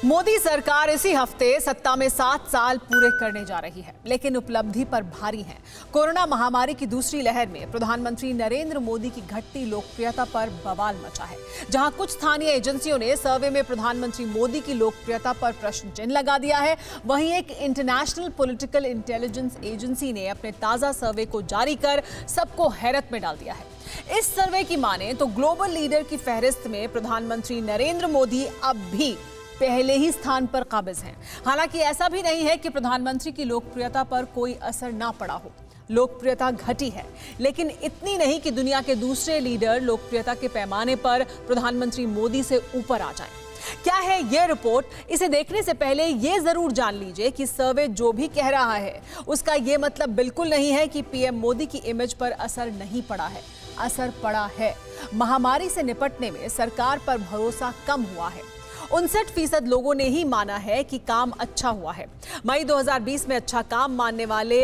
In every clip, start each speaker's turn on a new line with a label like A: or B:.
A: मोदी सरकार इसी हफ्ते सत्ता में 7 साल पूरे करने जा रही है, लेकिन उपलब्धि पर भारी है। कोरोना महामारी की दूसरी लहर में प्रधानमंत्री नरेंद्र मोदी की घटती लोकप्रियता पर बवाल मचा है। जहां कुछ स्थानीय एजेंसियों ने सर्वे में प्रधानमंत्री मोदी की लोकप्रियता पर प्रश्न चिन्ह लगा दिया है, वहीं एक इंटरनेशनल पॉलिटिकल इंटेलिजेंस एजेंसी ने अपने ताजा सर्वे को जारी कर सबको हैरत में डाल दिया है। इस सर्वे की माने तो ग्लोबल लीडर की फहरिस्त में प्रधानमंत्री नरेंद्र मोदी अब भी पहले ही स्थान पर काबिज हैं। हालांकि ऐसा भी नहीं है कि प्रधानमंत्री की लोकप्रियता पर कोई असर ना पड़ा हो। लोकप्रियता घटी है, लेकिन इतनी नहीं कि दुनिया के दूसरे लीडर लोकप्रियता के पैमाने पर प्रधानमंत्री मोदी से ऊपर आ जाएं। क्या है यह रिपोर्ट? इसे देखने से पहले यह जरूर जान लीजिए कि सर्वे जो भी कह रहा है उसका यह मतलब बिल्कुल नहीं है कि पीएम मोदी की इमेज पर असर नहीं पड़ा है। असर पड़ा है। महामारी से निपटने में सरकार पर भरोसा कम हुआ है। 59% लोगों ने ही माना है कि काम अच्छा हुआ है। मई 2020 में अच्छा काम मानने वाले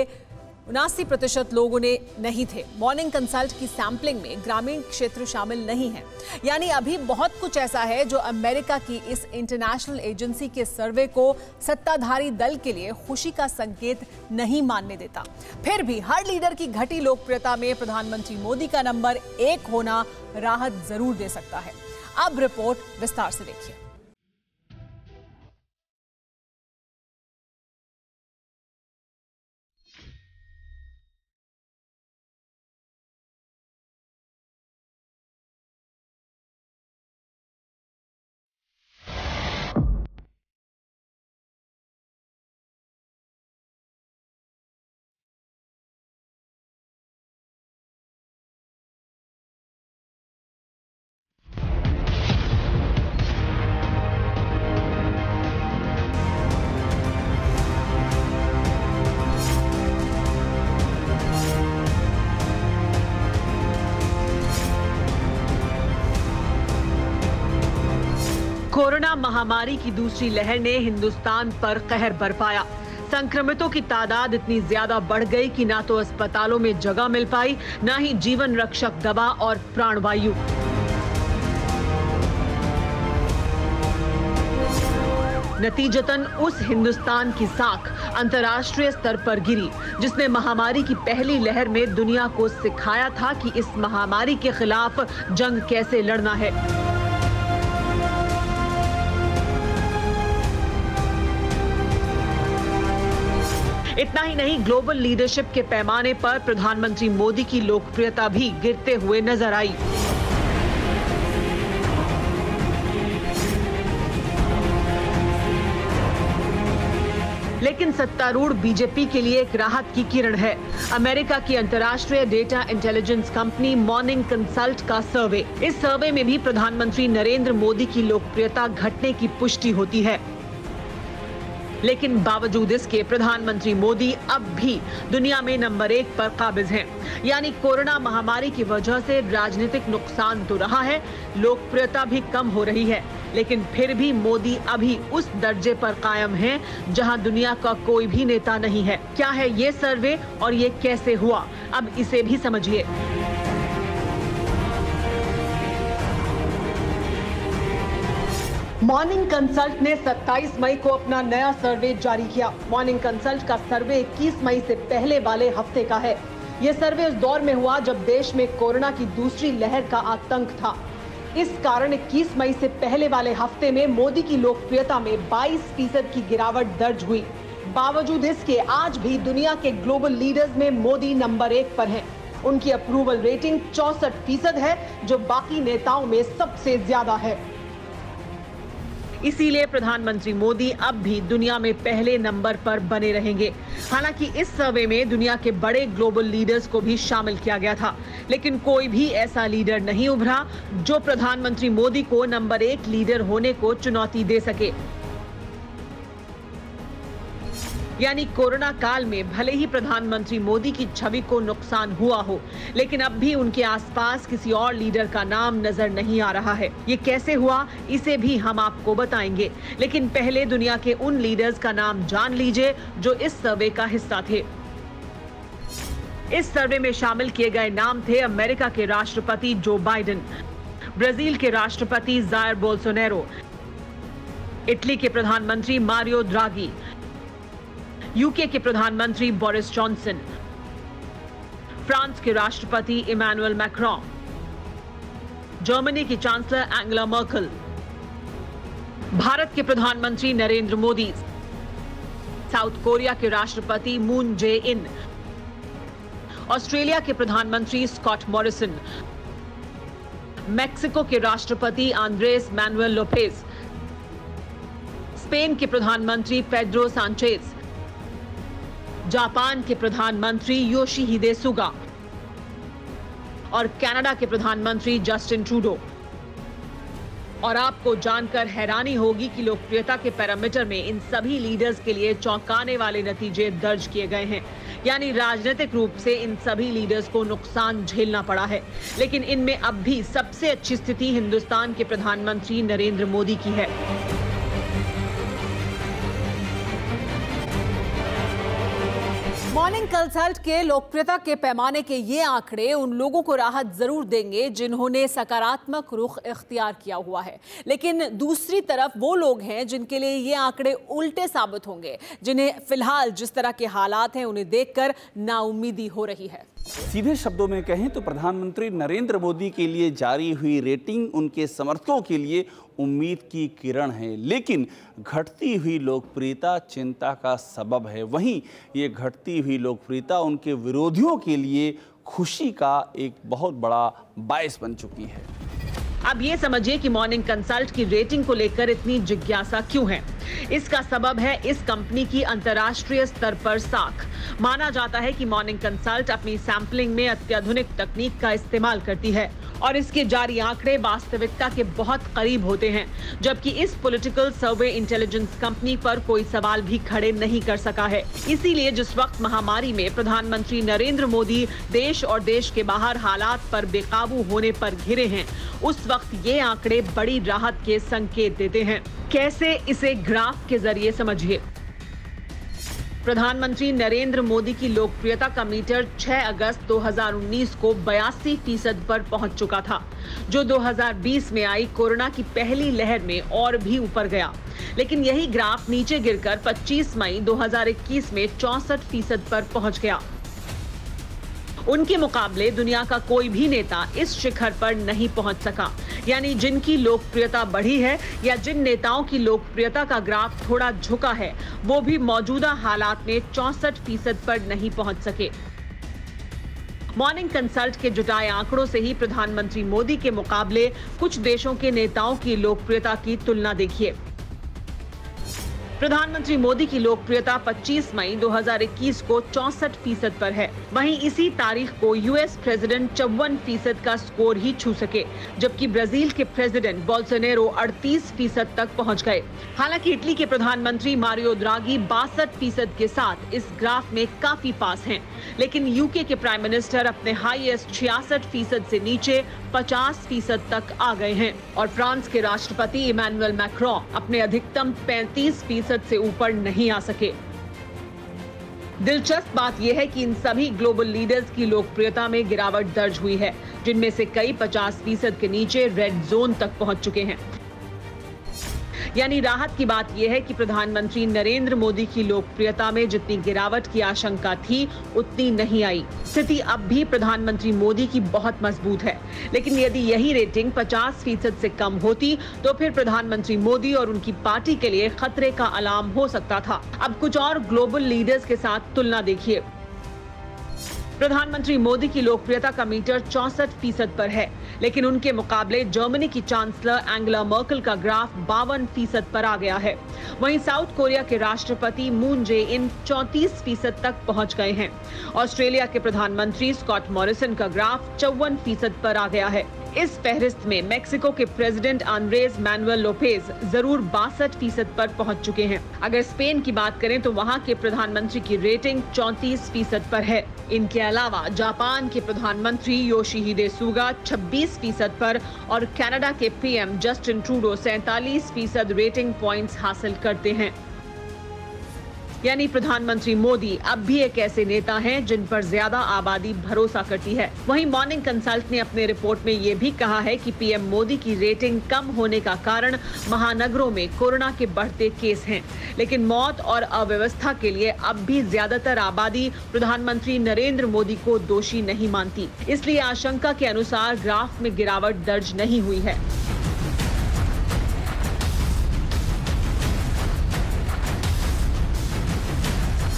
A: 79% लोगों ने नहीं थे। मॉर्निंग कंसल्ट की सैंपलिंग में ग्रामीण क्षेत्र शामिल नहीं है। यानी अभी बहुत कुछ ऐसा है जो अमेरिका की इस इंटरनेशनल एजेंसी के सर्वे को सत्ताधारी दल के लिए खुशी का संकेत नहीं मानने देता। फिर भी हर लीडर की घटी लोकप्रियता में प्रधानमंत्री मोदी का नंबर 1 होना राहत जरूर दे सकता है। अब रिपोर्ट विस्तार से देखिए। कोरोना महामारी की दूसरी लहर ने हिंदुस्तान पर कहर बरपाया। संक्रमितों की तादाद इतनी ज्यादा बढ़ गई कि ना तो अस्पतालों में जगह मिल पाई, ना ही जीवन रक्षक दवा और प्राणवायु। नतीजतन उस हिंदुस्तान की साख अंतर्राष्ट्रीय स्तर पर गिरी, जिसने महामारी की पहली लहर में दुनिया को सिखाया था कि इस महामारी के खिलाफ जंग कैसे लड़ना है। इतना ही नहीं, ग्लोबल लीडरशिप के पैमाने पर प्रधानमंत्री मोदी की लोकप्रियता भी गिरते हुए नजर आई। लेकिन सत्तारूढ़ बीजेपी के लिए एक राहत की किरण है। अमेरिका की अंतर्राष्ट्रीय data intelligence company morning consult का सर्वे। इस सर्वे में भी प्रधानमंत्री नरेंद्र मोदी की लोकप्रियता घटने की पुष्टि होती है। लेकिन बावजूद इसके प्रधानमंत्री मोदी अब भी दुनिया में नंबर 1 पर काबिज हैं। यानी कोरोना महामारी की वजह से राजनीतिक नुकसान तो रहा है, लोकप्रियता भी कम हो रही है, लेकिन फिर भी मोदी अभी उस दर्जे पर कायम हैं जहां दुनिया का कोई भी नेता नहीं है। क्या है ये सर्वे और ये कैसे हुआ, अब इसे भी समझिए। मॉर्निंग कंसल्ट ने 27 मई को अपना नया सर्वे जारी किया। मॉर्निंग कंसल्ट का सर्वे 21 मई से पहले वाले हफ्ते का है। यह सर्वे उस दौर में हुआ जब देश में कोरोना की दूसरी लहर का आतंक था। इस कारण 21 मई से पहले वाले हफ्ते में मोदी की लोकप्रियता में 22% की गिरावट दर्ज हुई। बावजूद इसके आज भी दुनिया के ग्लोबल लीडर्स में मोदी नंबर 1 पर हैं। उनकी अप्रूवल रेटिंग 64% है, जो बाकी नेताओं में सबसे ज्यादा है। इसीलिए प्रधानमंत्री मोदी अब भी दुनिया में पहले नंबर पर बने रहेंगे। हालांकि इस सर्वे में दुनिया के बड़े ग्लोबल लीडर्स को भी शामिल किया गया था, लेकिन कोई भी ऐसा लीडर नहीं उभरा जो प्रधानमंत्री मोदी को नंबर 1 लीडर होने को चुनौती दे सके। यानी कोरोना काल में भले ही प्रधानमंत्री मोदी की छवि को नुकसान हुआ हो, लेकिन अब भी उनके आसपास किसी और लीडर का नाम नजर नहीं आ रहा है। ये कैसे हुआ, इसे भी हम आपको बताएंगे, लेकिन पहले दुनिया के उन लीडर्स का नाम जान लीजिए जो इस सर्वे का हिस्सा थे। इस सर्वे में शामिल किए गए नाम थे अमेरिका के राष्ट्रपति जो बाइडेन, ब्राजील के राष्ट्रपति जायर बोल्सोनारो,
B: इटली के प्रधानमंत्री मारियो द्रागी, यूके के प्रधानमंत्री बोरिस जॉनसन, फ्रांस के राष्ट्रपति इमैनुअल मैक्रोन, जर्मनी की चांसलर एंगेला मर्केल, भारत के प्रधानमंत्री नरेंद्र मोदी, साउथ कोरिया के राष्ट्रपति मून जे इन, ऑस्ट्रेलिया के प्रधानमंत्री स्कॉट मॉरिसन, मेक्सिको के राष्ट्रपति आंद्रेस मैनुएल लोपेज, स्पेन के प्रधानमंत्री पेड्रो सांचेज, जापान के प्रधानमंत्री योशिहिदे सुगा और कनाडा के प्रधानमंत्री जस्टिन ट्रूडो। और आपको जानकर हैरानी होगी कि लोकप्रियता के पैरामीटर में इन सभी लीडर्स के लिए चौंकाने वाले नतीजे दर्ज किए गए हैं। यानी राजनीतिक रूप से इन सभी लीडर्स को नुकसान झेलना पड़ा है, लेकिन इनमें अब भी सबसे अच्छी स्थिति हिंदुस्तान के प्रधानमंत्री नरेंद्र मोदी की है।
A: मॉर्निंग कंसल्ट के लोकप्रियता के पैमाने के ये आंकड़े उन लोगों को राहत जरूर देंगे जिन्होंने सकारात्मक रुख इख्तियार किया हुआ है, लेकिन दूसरी तरफ वो लोग हैं जिनके लिए ये आंकड़े उल्टे साबित होंगे, जिन्हें फिलहाल जिस तरह के हालात हैं उन्हें देखकर नाउम्मीदी हो रही है।
C: सीधे शब्दों में कहें तो प्रधानमंत्री नरेंद्र मोदी के लिए जारी हुई रेटिंग उनके समर्थकों के लिए उम्मीद की किरण है, लेकिन घटती हुई लोकप्रियता चिंता का सबब है। वहीं ये घटती हुई लोकप्रियता उनके विरोधियों के लिए खुशी का एक बहुत बड़ा बायस बन चुकी है।
B: अब ये समझिए कि मॉर्निंग कंसल्ट की रेटिंग को लेकर इतनी जिज्ञासा क्यों है। इसका सबब है इस कंपनी की अंतर्राष्ट्रीय स्तर पर साख। माना जाता है कि मॉर्निंग कंसल्ट अपनी सैंपलिंग में अत्याधुनिक तकनीक का इस्तेमाल करती है और इसके जारी आंकड़े वास्तविकता के बहुत करीब होते हैं, जबकि इस पॉलिटिकल सर्वे इंटेलिजेंस कंपनी पर कोई सवाल भी खड़े नहीं कर सका है। इसीलिए जिस वक्त महामारी में प्रधानमंत्री नरेंद्र मोदी देश और देश के बाहर हालात पर बेकाबू होने पर घिरे हैं, उस वक्त ये आंकड़े बड़ी राहत के संकेत देते हैं। कैसे, इसे ग्राफ के जरिए समझिए। प्रधानमंत्री नरेंद्र मोदी की लोकप्रियता का मीटर 6 अगस्त 2019 को 82% पर पहुंच चुका था, जो 2020 में आई कोरोना की पहली लहर में और भी ऊपर गया। लेकिन यही ग्राफ नीचे गिरकर 25 मई 2021 में 64% पर पहुंच गया। उनके मुकाबले दुनिया का कोई भी नेता इस शिखर पर नहीं पहुंच सका। यानी जिनकी लोकप्रियता बढ़ी है या जिन नेताओं की लोकप्रियता का ग्राफ थोड़ा झुका है, वो भी मौजूदा हालात में 64% पर नहीं पहुंच सके। मॉर्निंग कंसल्ट के जुटाए आंकड़ों से ही प्रधानमंत्री मोदी के मुकाबले कुछ देशों के नेताओं की लोकप्रियता की तुलना देखिए। प्रधानमंत्री मोदी की लोकप्रियता 25 मई 2021 को 64% पर है। वहीं इसी तारीख को यूएस प्रेसिडेंट 54% का स्कोर ही छू सके, जबकि ब्राजील के प्रेसिडेंट बोल्सोनारो 38% तक पहुंच गए। हालांकि इटली के प्रधानमंत्री मारियो द्रागी 62% के साथ इस ग्राफ में काफी पास हैं, लेकिन यूके के प्राइम मिनिस्टर अपने हाईएस्ट 66% से नीचे 50% तक आ गए हैं और फ्रांस के राष्ट्रपति इमैनुअल मैक्रोन अपने अधिकतम 35% से ऊपर नहीं आ सके। दिलचस्प बात यह है कि इन सभी ग्लोबल लीडर्स की लोकप्रियता में गिरावट दर्ज हुई है, जिनमें से कई 50% के नीचे रेड जोन तक पहुंच चुके हैं। यानी राहत की बात यह है कि प्रधानमंत्री नरेंद्र मोदी की लोकप्रियता में जितनी गिरावट की आशंका थी, उतनी नहीं आई। स्थिति अब भी प्रधानमंत्री मोदी की बहुत मजबूत है, लेकिन यदि यही रेटिंग 50% से कम होती तो फिर प्रधानमंत्री मोदी और उनकी पार्टी के लिए खतरे का अलार्म हो सकता था। अब कुछ और ग्लोबल लीडर्स के साथ तुलना देखिए। प्रधानमंत्री मोदी की लोकप्रियता का मीटर 64% पर है, लेकिन उनके मुकाबले जर्मनी की चांसलर एंगेला मर्केल का ग्राफ 52% पर आ गया है। वहीं साउथ कोरिया के राष्ट्रपति मून जे इन 34% तक पहुंच गए हैं। ऑस्ट्रेलिया के प्रधानमंत्री स्कॉट मॉरिसन का ग्राफ 54% पर आ गया है। इस फहरिस्त में मेक्सिको के प्रेसिडेंट आंद्रेस मैनुएल लोपेज जरूर 62% पर पहुंच चुके हैं। अगर स्पेन की बात करें तो वहां के प्रधानमंत्री की रेटिंग 34% पर है। इनके अलावा जापान के प्रधानमंत्री योशिहिदे सुगा 26% पर और कनाडा के PM Justin Trudeau 47% rating points हासिल करते हैं। यानी प्रधानमंत्री मोदी अब भी एक ऐसे नेता हैं जिन पर ज्यादा आबादी भरोसा करती है। वहीं मॉर्निंग कंसल्ट ने अपने रिपोर्ट में ये भी कहा है कि पीएम मोदी की रेटिंग कम होने का कारण महानगरों में कोरोना के बढ़ते केस हैं, लेकिन मौत और अव्यवस्था के लिए अब भी ज्यादातर आबादी प्रधानमंत्री नरेंद्र मोदी को दोषी नहीं मानती। इसलिए आशंका के अनुसार ग्राफ में गिरावट दर्ज नहीं हुई है।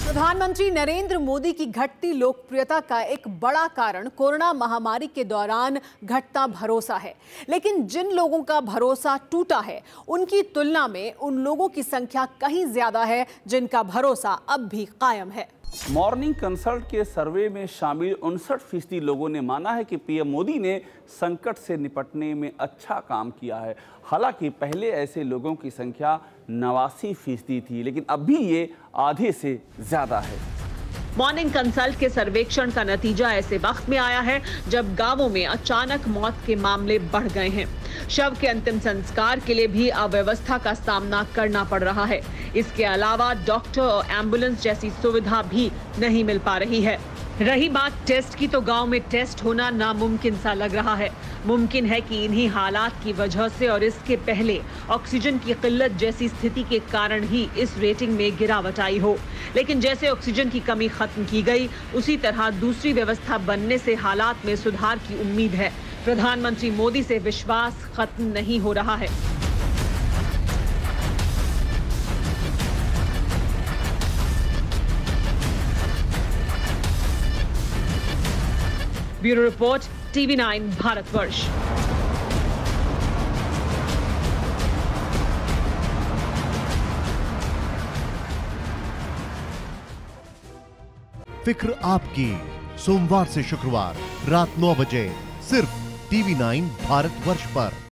A: प्रधानमंत्री नरेंद्र मोदी की घटती लोकप्रियता का एक बड़ा कारण कोरोना महामारी के दौरान घटता भरोसा है, लेकिन जिन लोगों का भरोसा टूटा है उनकी तुलना में उन लोगों की संख्या कहीं ज्यादा है जिनका भरोसा अब भी कायम है।
C: मॉर्निंग कंसल्ट के सर्वे में शामिल 59% लोगों ने माना है कि पीएम मोदी ने संकट से निपटने में अच्छा काम किया है। हालांकि पहले ऐसे लोगों की संख्या 89% थी, लेकिन अब भी ये आधे से ज्यादा है।
B: मॉर्निंग कंसल्ट के सर्वेक्षण का नतीजा ऐसे वक्त में आया है जब गांवों में अचानक मौत के मामले बढ़ गए हैं। शव के अंतिम संस्कार के लिए भी अव्यवस्था का सामना करना पड़ रहा है। इसके अलावा डॉक्टर और एम्बुलेंस जैसी सुविधा भी नहीं मिल पा रही है। रही बात टेस्ट की, तो गांव में टेस्ट होना नामुमकिन सा लग रहा है। मुमकिन है कि इन्हीं हालात की वजह से और इसके पहले ऑक्सीजन की किल्लत जैसी स्थिति के कारण ही इस रेटिंग में गिरावट आई हो। लेकिन जैसे ऑक्सीजन की कमी खत्म की गई, उसी तरह दूसरी व्यवस्था बनने से हालात में सुधार की उम्मीद है। प्रधानमंत्री मोदी से विश्वास खत्म नहीं हो रहा है। Bureau report, TV9 Bharatvarsh.
D: फिक्र आपकी, सोमवार से शुक्रवार रात 9 बजे सिर्फ TV9 भारतवर्ष पर।